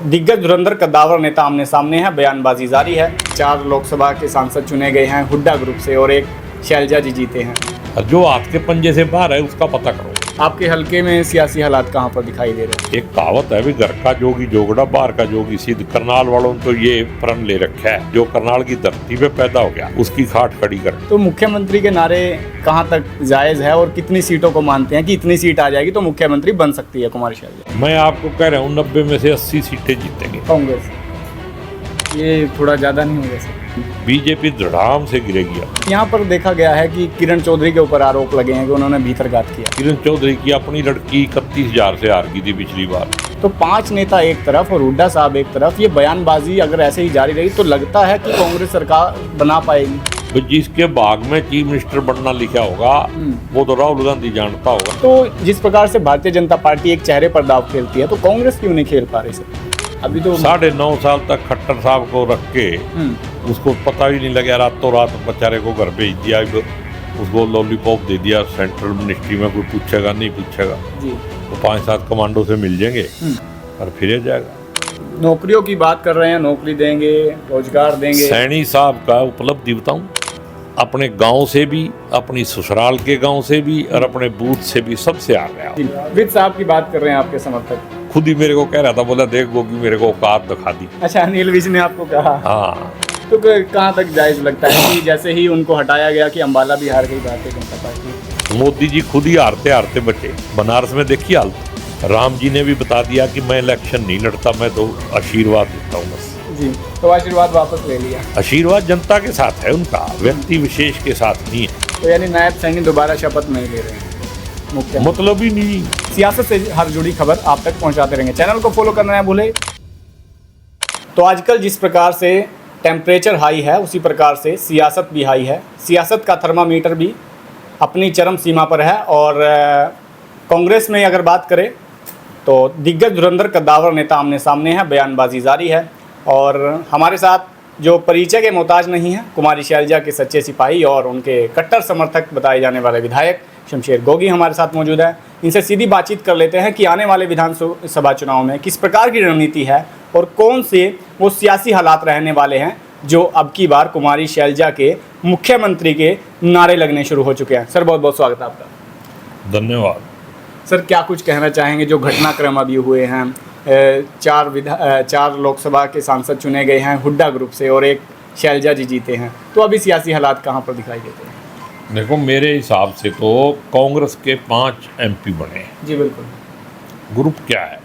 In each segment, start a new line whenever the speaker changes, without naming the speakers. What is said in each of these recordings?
दिग्गज धुरंधर कद्दावर नेता आमने सामने है, बयानबाजी जारी है। 4 लोकसभा के सांसद चुने गए हैं हुड्डा ग्रुप से और एक शैलजा जी जीते हैं।
जो हाथ के पंजे से बाहर है उसका पता करो।
आपके हलके में सियासी हालात कहाँ पर दिखाई दे रहे हैं?
एक कहावत है भी, घर का जोगी जोगड़ा बाहर का जोगी सिद्ध। करनाल वालों ने तो ये प्रण ले रखा है, जो करनाल की धरती पे पैदा हो गया उसकी खाट खड़ी कर।
तो मुख्यमंत्री के नारे कहाँ तक जायज है और कितनी सीटों को मानते हैं कि इतनी सीट आ जाएगी तो मुख्यमंत्री बन सकती है कुमारी शैलजा?
मैं आपको कह रहा हूँ 90 में से 80 सीटें जीतेंगे
कांग्रेस। ये थोड़ा ज्यादा नहीं होगा सर?
बीजेपी धड़ाम से गिरेगी।
यहाँ पर देखा गया है कि किरण चौधरी के ऊपर आरोप लगे हैं कि उन्होंने भीतरघात किया।
किरण चौधरी की अपनी लड़की 31,000 से हार गई थी पिछली बार।
तो 5 नेता एक तरफ और हुड्डा साहब एक तरफ, ये बयानबाजी अगर ऐसे ही जारी रही तो लगता है कि कांग्रेस सरकार बना पाएगी।
तो जिसके भाग में चीफ मिनिस्टर बनना लिखा होगा वो तो राहुल गांधी जानता होगा।
तो जिस प्रकार से भारतीय जनता पार्टी एक चेहरे पर दाव खेलती है तो कांग्रेस क्यों नहीं खेल पा रही सर? अभी तो
9.5 साल तक खट्टर साहब को रख के उसको पता भी नहीं लगा, रातों रात बेचारे को घर भेज दिया, उसको लॉलीपॉप दे दिया सेंट्रल मिनिस्ट्री में। कोई पूछेगा नहीं पूछेगा
जी।
तो 5-7 कमांडो से मिल जाएंगे और फिर जाएगा।
नौकरियों की बात कर रहे हैं, नौकरी देंगे, रोजगार देंगे।
सैनी साहब का उपलब्धि बताऊं, अपने गांव से भी, अपनी ससुराल के गांव से भी और अपने बूथ से भी सबसे आ गया।
विद साहब की बात कर रहे हैं आपके समर्थक,
खुद ही मेरे को कह रहा था, बोला देख गोगी मेरे को औकात दिखा दी।
अच्छा, अनिल विज ने आपको कहा?
हाँ।
तो कहाँ तक जायज लगता है कि जैसे ही उनको हटाया गया कि अम्बाला भी हार गई भारतीय जनता पार्टी?
मोदी जी खुद ही हारते हारते बचे। बनारस में देखिए हालत। राम जी ने भी बता दिया कि मैं इलेक्शन नहीं लड़ता, मैं तो आशीर्वाद देता हूँ बस।
जी, तो आशीर्वाद वापस ले लिया।
आशीर्वाद जनता के साथ है उनका, व्यक्ति विशेष के साथ नहीं है।
तो यानी नायब सैनी दोबारा शपथ नहीं ले रहे हैं?
मतलब ही नहीं।
सियासत से हर जुड़ी खबर आप तक पहुंचाते रहेंगे। चैनल को फॉलो करना है भूले। तो आजकल जिस प्रकार से टेम्परेचर हाई है उसी प्रकार से सियासत भी हाई है। सियासत का थर्मामीटर भी अपनी चरम सीमा पर है। और कांग्रेस में अगर बात करें तो दिग्गज धुरंधर कद्दावर नेता आमने सामने है, बयानबाजी जारी है। और हमारे साथ जो परिचय के मोहताज नहीं है, कुमारी शैलजा के सच्चे सिपाही और उनके कट्टर समर्थक बताए जाने वाले विधायक शमशेर गोगी हमारे साथ मौजूद है। इनसे सीधी बातचीत कर लेते हैं कि आने वाले विधानसभा चुनाव में किस प्रकार की रणनीति है और कौन से वो सियासी हालात रहने वाले हैं जो अब की बार कुमारी शैलजा के मुख्यमंत्री के नारे लगने शुरू हो चुके हैं। सर, बहुत बहुत स्वागत है आपका।
धन्यवाद।
सर, क्या कुछ कहना चाहेंगे जो घटनाक्रम अभी हुए हैं? 4 लोकसभा के सांसद चुने गए हैं हुड्डा ग्रुप से और एक शैलजा जी जीते हैं, तो अभी सियासी हालात कहाँ पर दिखाई देते हैं?
देखो, मेरे हिसाब से तो कांग्रेस के 5 MP बने।
जी बिल्कुल।
ग्रुप क्या है?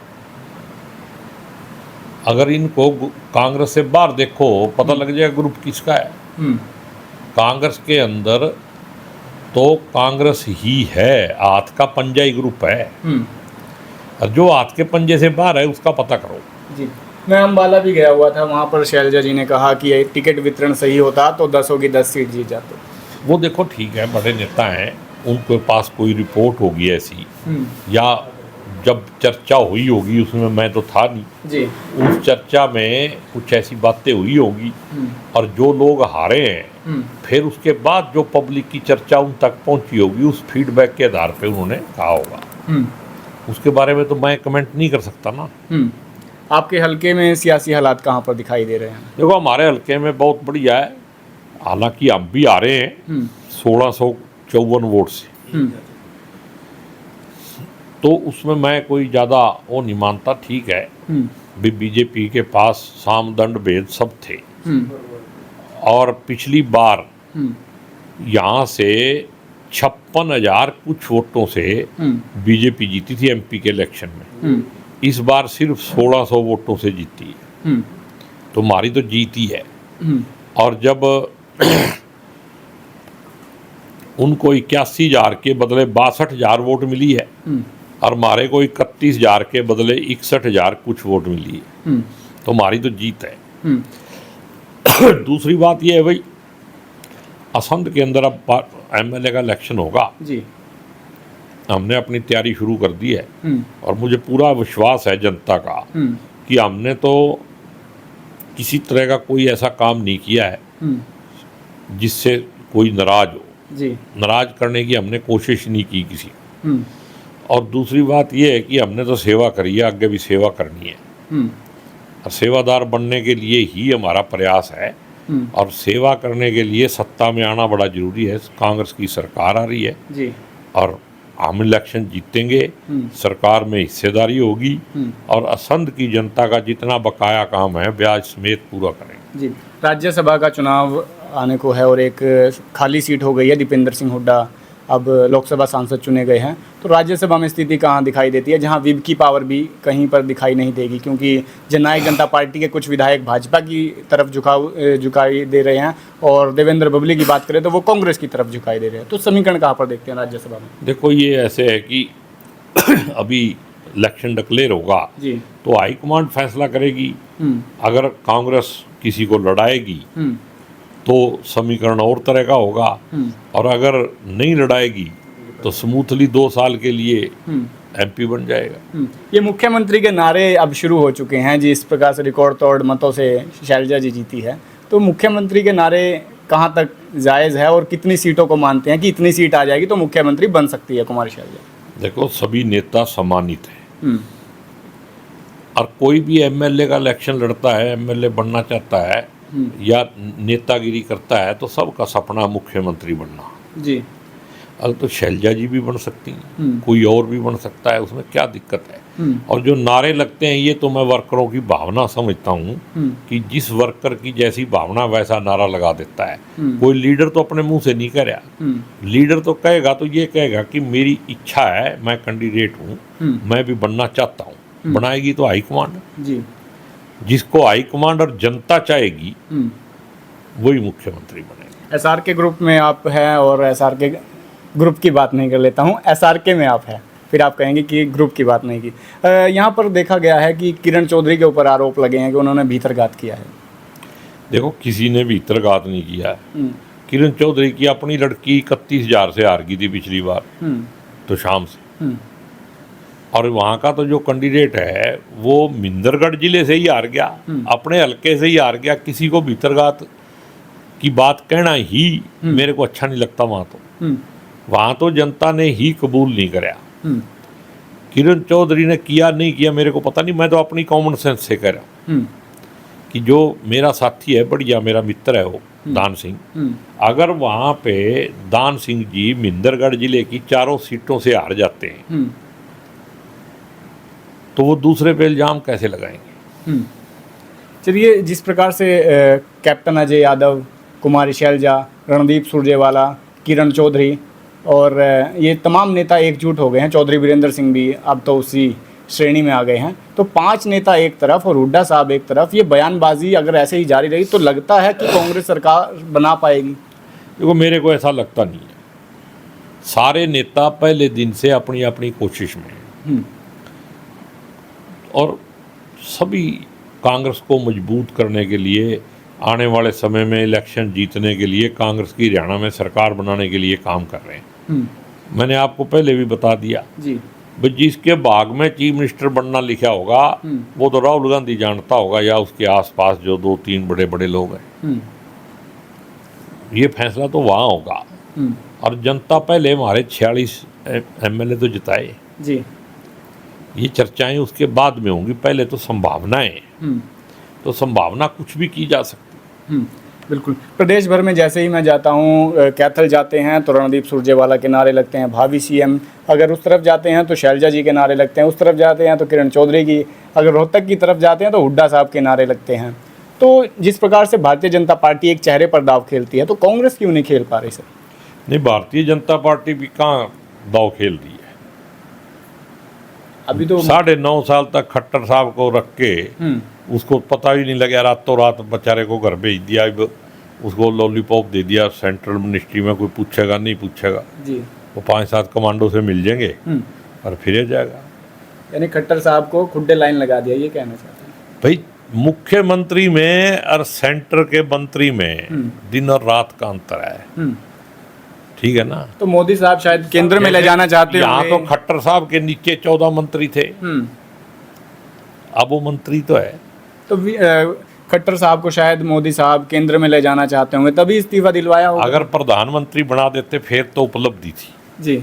अगर इनको कांग्रेस से बाहर देखो पता लग जाएगा ग्रुप किसका है। कांग्रेस के अंदर तो कांग्रेस ही है, हाथ का पंजा ही ग्रुप है। और जो हाथ के पंजे से बाहर है उसका पता करो। जी,
मैं अम्बाला भी गया हुआ था, वहाँ पर शैलजा जी ने कहा कि ये टिकट वितरण सही होता तो 10 की 10 सीट जीत जाते।
वो देखो ठीक है, बड़े नेता हैं, उनके पास कोई रिपोर्ट होगी ऐसी, या जब चर्चा हुई होगी उसमें मैं तो था नहीं
जी,
उस चर्चा में कुछ ऐसी बातें हुई होगी और जो लोग हारे हैं फिर उसके बाद जो पब्लिक की चर्चा उन तक पहुंची होगी उस फीडबैक के आधार पे उन्होंने कहा होगा। उसके बारे में तो मैं कमेंट नहीं कर सकता ना।
आपके हलके में सियासी हालात कहाँ पर दिखाई दे रहे हैं?
देखो, हमारे हलके में बहुत बढ़िया है, हालांकि हम भी आ रहे हैं 1654 वोट से। तो उसमें मैं कोई ज़्यादा वो नहीं मानता। ठीक है, भी बीजेपी के पास साम दंड भेद सब थे और पिछली बार यहाँ से 56,000 कुछ वोटों से बीजेपी जीती थी MP के इलेक्शन में। इस बार सिर्फ 1600 वोटों से जीती है, तो हमारी तो जीत ही है। और जब उनको 81,000 के बदले 62,000 वोट मिली है और हमारे को 31,000 के बदले 61,000 कुछ वोट मिली है, तो हमारी तो जीत है। दूसरी बात यह है भाई, असंध के अंदर अब MLA का इलेक्शन होगा जी। हमने अपनी तैयारी शुरू कर दी है और मुझे पूरा विश्वास है जनता का कि हमने तो किसी तरह का कोई ऐसा काम नहीं किया है जिससे कोई नाराज हो जी। नाराज करने की हमने कोशिश नहीं की किसी। और दूसरी बात यह है कि हमने तो सेवा करी है, आगे भी सेवा करनी है। और सेवादार बनने के लिए ही हमारा प्रयास है, और सेवा करने के लिए सत्ता में आना बड़ा जरूरी है। कांग्रेस की सरकार आ रही है
जी।
और हम इलेक्शन जीतेंगे, सरकार में हिस्सेदारी होगी, और असंध की जनता का जितना बकाया काम है ब्याज समेत पूरा करेंगे।
जी, राज्यसभा का चुनाव आने को है और एक खाली सीट हो गई है। दीपेंद्र सिंह हुड्डा अब लोकसभा सांसद चुने गए हैं, तो राज्यसभा में स्थिति कहाँ दिखाई देती है, जहाँ विप की पावर भी कहीं पर दिखाई नहीं देगी, क्योंकि जननायक जनता पार्टी के कुछ विधायक भाजपा की तरफ झुकाई दे रहे हैं, और देवेंद्र बबली की बात करें तो वो कांग्रेस की तरफ झुकाई दे रहे हैं। तो समीकरण कहाँ पर देखते हैं राज्यसभा में?
देखो, ये ऐसे है कि अभी इलेक्शन डिक्लेयर होगा
जी।
तो हाईकमांड फैसला करेगी। अगर कांग्रेस किसी को लड़ाएगी तो समीकरण और तरह का होगा, और अगर नहीं लड़ाएगी तो स्मूथली 2 साल के लिए एमपी बन जाएगा।
ये मुख्यमंत्री के नारे अब शुरू हो चुके हैं जी, इस प्रकार से रिकॉर्ड तोड़ मतों से शैलजा जी जीती है, तो मुख्यमंत्री के नारे कहाँ तक जायज़ है और कितनी सीटों को मानते हैं कि इतनी सीट आ जाएगी तो मुख्यमंत्री बन सकती है कुमारी शैलजा?
देखो, सभी नेता सम्मानित हैं, और कोई भी एमएलए का इलेक्शन लड़ता है, एमएलए बनना चाहता है या नेतागिरी करता है, तो सबका सपना मुख्यमंत्री बनना
जी।
अगर तो शैलजा जी भी बन सकती हैं, कोई और भी बन सकता है, उसमें क्या दिक्कत है? और जो नारे लगते हैं, ये तो मैं वर्करों की भावना समझता हूँ कि जिस वर्कर की जैसी भावना वैसा नारा लगा देता है। कोई लीडर तो अपने मुंह से नहीं कह रहा, लीडर तो कहेगा तो ये कहेगा कि मेरी इच्छा है, मैं कैंडिडेट हूँ, मैं भी बनना चाहता हूँ। बनाएगी तो हाईकमांड
जी,
जिसको हाईकमांड और जनता चाहेगी वही मुख्यमंत्री बनेगा।
एसआरके ग्रुप में आप हैं, और एसआरके ग्रुप की बात नहीं कर लेता हूँ, एसआरके में आप हैं, फिर आप कहेंगे कि ग्रुप की बात नहीं की। यहाँ पर देखा गया है कि किरण चौधरी के ऊपर आरोप लगे हैं कि उन्होंने भीतरघात किया है।
देखो, किसी ने भीतरघात नहीं किया है। किरण चौधरी की अपनी लड़की 31,000 से हार गई थी पिछली बार, तो शाम से, और वहाँ का तो जो कैंडिडेट है वो मिंदरगढ़ जिले से ही हार गया, अपने हल्के से ही हार गया। किसी को भीतरघात की बात कहना ही मेरे को अच्छा नहीं लगता। वहाँ तो जनता ने ही कबूल नहीं कराया। किरण चौधरी ने किया नहीं किया मेरे को पता नहीं, मैं तो अपनी कॉमन सेंस से कह रहा हूँ कि जो मेरा साथी है, बढ़िया मेरा मित्र है वो दान सिंह, अगर वहाँ पे दान सिंह जी मिंदरगढ़ जिले की 4 सीटों से हार जाते हैं तो वो दूसरे पे इल्ज़ाम कैसे लगाएंगे?
चलिए, जिस प्रकार से कैप्टन अजय यादव, कुमारी शैलजा, रणदीप सुरजेवाला, किरण चौधरी और ये तमाम नेता एकजुट हो गए हैं, चौधरी वीरेंद्र सिंह भी अब तो उसी श्रेणी में आ गए हैं, तो 5 नेता एक तरफ और हुड्डा साहब एक तरफ, ये बयानबाजी अगर ऐसे ही जारी रही तो लगता है कि कांग्रेस सरकार बना पाएगी?
देखो, मेरे को ऐसा लगता नहीं है। सारे नेता पहले दिन से अपनी अपनी कोशिश में हैं, और सभी कांग्रेस को मजबूत करने के लिए, आने वाले समय में इलेक्शन जीतने के लिए, कांग्रेस की हरियाणा में सरकार बनाने के लिए काम कर रहे हैं। मैंने आपको पहले भी बता दिया
जी,
भाई, जिसके भाग में चीफ मिनिस्टर बनना लिखा होगा वो तो राहुल गांधी जानता होगा, या उसके आसपास जो 2-3 बड़े बड़े लोग हैं। ये फैसला तो वहाँ होगा, और जनता पहले हमारे 46 एमएलए तो जिताए
जी,
ये चर्चाएं उसके बाद में होंगी। पहले तो संभावनाएं, तो संभावना कुछ भी की जा सकती।
बिल्कुल। प्रदेश भर में जैसे ही मैं जाता हूँ, कैथल जाते हैं तो रणदीप सुरजेवाला के नारे लगते हैं, भावी सीएम, अगर उस तरफ जाते हैं तो शैलजा जी के नारे लगते हैं, उस तरफ जाते हैं तो किरण चौधरी की, अगर रोहतक की तरफ जाते हैं तो हुड्डा साहब के नारे लगते हैं। तो जिस प्रकार से भारतीय जनता पार्टी एक चेहरे पर दाव खेलती है, तो कांग्रेस क्यों नहीं खेल पा रही सर?
नहीं, भारतीय जनता पार्टी भी कहाँ दाव खेल रही है।
अभी तो
9.5 साल तक खट्टर साहब को रख के उसको पता ही नहीं लगा, रातों रात बेचारे को घर भेज दिया, उसको लॉलीपॉप दे दिया सेंट्रल मिनिस्ट्री में, कोई पूछेगा नहीं पूछेगा जी, वो 5-7 कमांडो से मिल जाएंगे और फिर जाएगा।
यानी खट्टर साहब को खुड्डे लाइन लगा दिया, ये कहना चाहते हैं?
भाई, मुख्यमंत्री में और सेंटर के मंत्री में दिन और रात का अंतर है, ठीक है ना?
तो मोदी साहब शायद केंद्र में ले जाना चाहते हैं।
यहाँ तो खट्टर साहब के नीचे 14 मंत्री थे, अब वो मंत्री तो है।
तो खट्टर साहब को शायद मोदी साहब केंद्र में ले जाना चाहते होंगे, तभी इस्तीफा दिलवाया होगा।
अगर प्रधानमंत्री बना देते फिर तो उपलब्धि थी जी,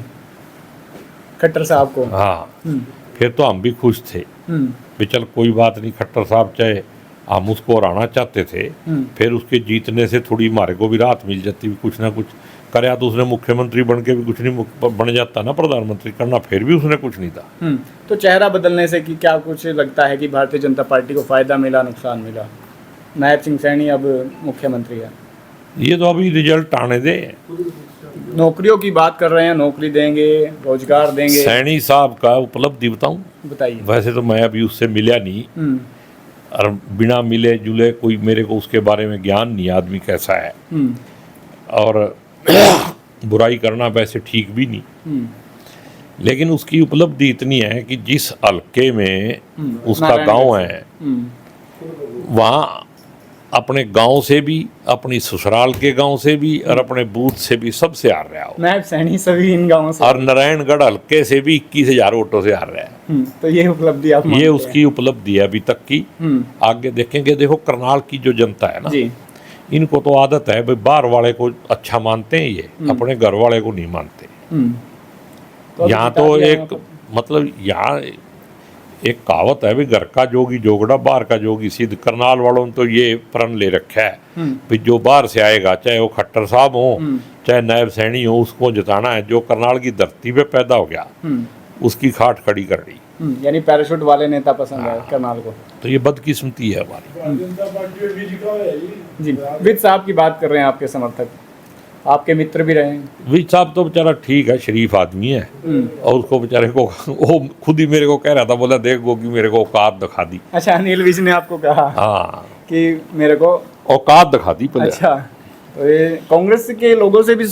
खट्टर साहब को।
हाँ, फिर तो हम भी खुश थे। भी चल कोई बात नहीं, खट्टर साहब चाहे हम उसको हराना चाहते थे, फिर उसके जीतने से थोड़ी हमारे को भी राहत मिल जाती, कुछ ना कुछ करया तो उसने मुख्यमंत्री बन के भी कुछ नहीं बन जाता ना, प्रधानमंत्री करना फिर भी उसने कुछ नहीं था।
तो चेहरा बदलने से कि क्या कुछ लगता है कि भारतीय जनता पार्टी को फायदा मिला, नुकसान मिला? नायब सिंह सैनी अब मुख्यमंत्री है,
ये तो अभी रिजल्ट आने दे।
नौकरियों की बात कर रहे हैं, नौकरी देंगे, रोजगार देंगे।
सैनी साहब का उपलब्धि बताऊं?
बताइए।
वैसे तो मैं अभी उससे मिला नहीं, और बिना मिले जुले कोई मेरे को उसके बारे में ज्ञान नहीं, आदमी कैसा है, और बुराई करना वैसे ठीक भी नहीं, लेकिन उसकी उपलब्धि इतनी है कि जिस हल्के में उसका गांव है वहाँ अपने गांव से भी, अपनी ससुराल के गांव से भी, और अपने बूथ से भी सबसे हार रहा हो।
नायब सैनी सभी इन गांवों से,
और नारायणगढ़ हल्के से भी 21,000 वोटों से हार रहा है।
तो ये उपलब्धि आप
ये
मानते
उसकी उपलब्धि है अभी तक की। आगे देखेंगे। देखो करनाल की जो जनता है ना,
जी,
इनको तो आदत है भाई, बाहर वाले को अच्छा मानते हैं, ये अपने घर वाले को नहीं मानते।
अभी
यहाँ
जिता
तो
दिया
एक मतलब यहाँ एक कहावत है भी, घर का जोगी जोगड़ा, बाहर का जोगी सिद्ध। करनाल वालों ने तो ये प्रण ले रखा है भी जो बाहर से आएगा, चाहे वो खट्टर साहब हो, चाहे नायब सैनी हो, उसको जिताना है। जो करनाल की धरती पे पैदा हो गया उसकी खाट खड़ी कर दी।
यानी पैराशूट वाले नेता पसंद है करनाल को।
तो ये बदकिस्मती है हमारी।
जी, विद साहब की बात कर रहे हैं, आपके समर्थक, आपके मित्र भी रहे हैं।
विज साहब तो बेचारा ठीक है, शरीफ आदमी है, और उसको बेचारे को वो खुद ही मेरे को कह रहा था, बोला देख गोगी मेरे को औकात दिखा दी।
अच्छा, अनिल विज ने आपको कहा
हाँ
कि मेरे को
औकात दिखा दी पहले।
अच्छा, तो ये कांग्रेस के लोगों से भी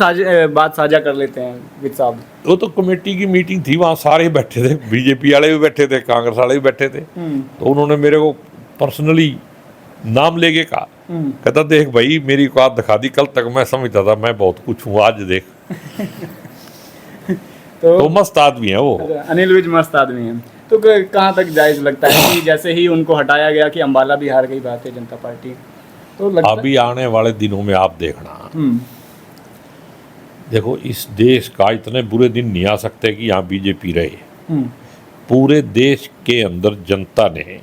बात साझा कर लेते हैं विज साहब।
वो तो कमेटी की मीटिंग थी, वहाँ सारे बैठे थे, बीजेपी वाले भी बैठे थे, कांग्रेस वाले भी बैठे थे। तो उन्होंने मेरे को पर्सनली नाम लेके कहा, कहता देख भाई मेरी औकात दिखा दी। कल तक मैं समझता था मैं बहुत कुछ हूँ, आज देख। तो मस्त आदमी है वो।
अनिल विज मस्त आदमी है। तो कहाँ तक जायज लगता है कि जैसे ही उनको हटाया गया कि अम्बाला भी हार गई भारतीय जनता पार्टी, तो लगता
अभी आने वाले दिनों में आप देखना, देखो इस देश का इतने बुरे दिन नहीं आ सकते कि यहाँ बीजेपी रहे। पूरे देश के अंदर जनता ने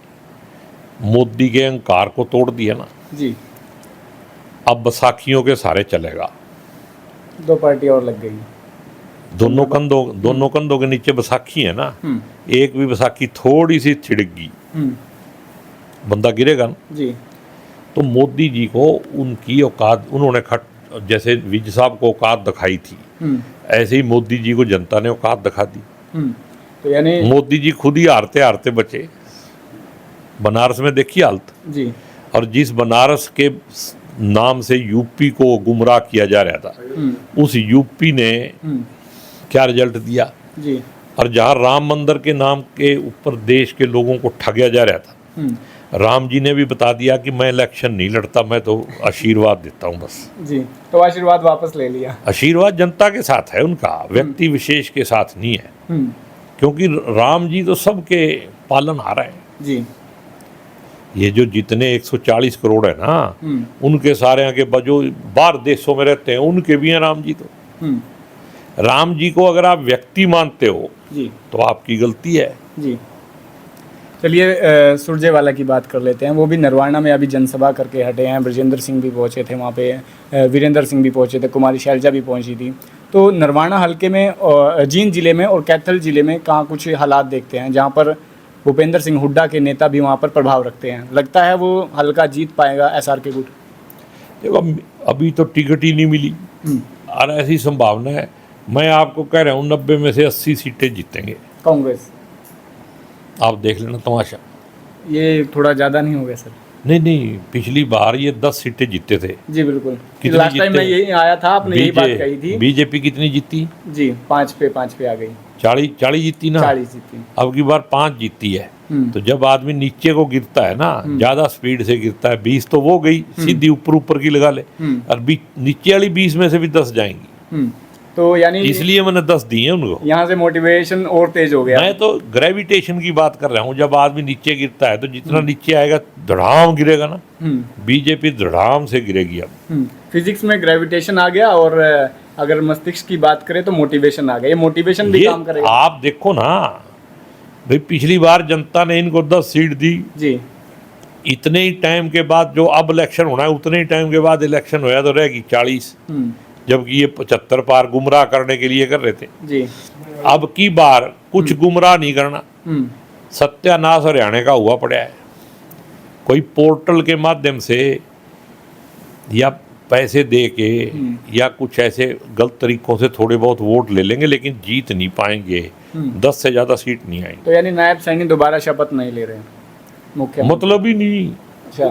मोदी के अहंकार को तोड़ दिया ना
जी।
अब बैसाखियों के सहारे चलेगा।
2 पार्टी और लग गई,
दोनों कंधों के नीचे बैसाखी है ना, एक भी बैसाखी थोड़ी सी छिड़क गई बंदा गिरेगा ना
जी।
तो मोदी जी को उनकी औकात, उन्होंने जैसे विज साहब को औकात दिखाई थी, ऐसे ही मोदी जी को जनता ने औकात दिखा दी।
तो यानी
मोदी जी खुद ही हारते हारते बचे। बनारस में देखिए हालत
जी।
और जिस बनारस के नाम से यूपी को गुमराह किया जा रहा था, उस यूपी ने क्या रिजल्ट दिया
जी।
और जहाँ राम मंदिर के नाम के ऊपर देश के लोगों को ठगया जा रहा था, राम जी ने भी बता दिया कि मैं इलेक्शन नहीं लड़ता, मैं तो आशीर्वाद देता हूँ बस जी।
तो आशीर्वाद वापस ले लिया।
आशीर्वाद जनता के साथ है उनका, व्यक्ति विशेष के साथ नहीं है, क्योंकि राम जी तो सबके पालनहार है
जी।
ये जो जितने 140 करोड़ है ना, उनके सारे आगे जो बाहर देशों में रहते हैं उनके भी हैं राम जी। तो राम जी को अगर आप व्यक्ति मानते हो
जी
तो आपकी गलती है
जी। चलिए सुरजेवाला की बात कर लेते हैं। वो भी नरवाना में अभी जनसभा करके हटे हैं। ब्रजेंद्र सिंह भी पहुंचे थे वहाँ पे, वीरेंद्र सिंह भी पहुंचे थे, कुमारी शैलजा भी पहुंची थी। तो नरवाना हलके में, जींद जिले में और कैथल जिले में कहाँ कुछ हालात देखते हैं जहाँ पर भूपेंद्र सिंह हुड्डा के नेता भी वहाँ पर प्रभाव रखते हैं। लगता है वो हल्का जीत पाएगा SRK गुट?
देखो अभी तो टिकट ही नहीं मिली और ऐसी संभावना है, मैं आपको कह रहा हूँ 90 में से 80 सीटें जीतेंगे
कांग्रेस।
आप देख लेना तमाशा।
ये थोड़ा ज़्यादा नहीं हो गया सर?
नहीं, पिछली बार ये 10 सीटें जीते थे
जी बिल्कुल।
कितनी
लास्ट टाइम मैं यही आया था, आपने यही बात कही थी।
बीजेपी कितनी जीती
जी? 5 पे आ गई।
40 जीती ना,
40 जीती।
अब की बार 5 जीती है। तो जब आदमी नीचे को गिरता है ना, ज्यादा स्पीड से गिरता है, 20 तो वो गई सीधी, ऊपर की लगा ले, और नीचे वाली 20 में से भी 10 जाएंगी।
तो यानी
इसलिए मैंने 10 दिए उनको।
यहाँ से मोटिवेशन और तेज हो गया।
मैं तो ग्रेविटेशन की बात कर रहा हूँ। जब आदमी नीचे गिरता है तो जितना नीचे आएगा धड़ाम गिरेगा ना। बीजेपी धड़ाम से गिरेगी अब।
फिजिक्स में ग्रेविटेशन आ गया और अगर मस्तिष्क की बात करें तो मोटिवेशन आ गया। ये मोटिवेशन भी काम करेगा।
आप देखो ना, भाई पिछली बार जनता ने इनको 10 सीट दी,
जी
इतने ही टाइम के बाद जो अब इलेक्शन होना है उतने ही टाइम के बाद इलेक्शन होया तो रहेगी 40, जबकि ये 75 पार गुमराह करने के लिए कर रहे थे।
जी
अब की बार कुछ गुमराह नहीं करना, सत्यानाश हरियाणा का हुआ पड़ा है। कोई पोर्टल के माध्यम से या पैसे दे के या कुछ ऐसे गलत तरीकों से थोड़े बहुत वोट ले लेंगे, लेकिन जीत नहीं पाएंगे। 10 से ज़्यादा सीट नहीं आएंगी।
तो यानी नायब सैनी दोबारा शपथ नहीं ले रहे हैं मुख्यमंत्री?
मतलब ही नहीं।
अच्छा,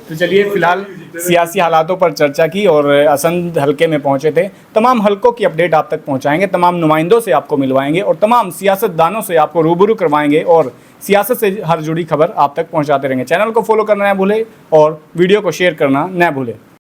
तो चलिए फिलहाल सियासी हालातों पर चर्चा की और असंध हलके में पहुंचे थे। तमाम हलकों की अपडेट आप तक पहुंचाएंगे, तमाम नुमाइंदों से आपको मिलवाएंगे और तमाम सियासतदानों से आपको रूबरू करवाएंगे और सियासत से हर जुड़ी खबर आप तक पहुंचाते रहेंगे। चैनल को फॉलो करना न भूलें और वीडियो को शेयर करना न भूलें।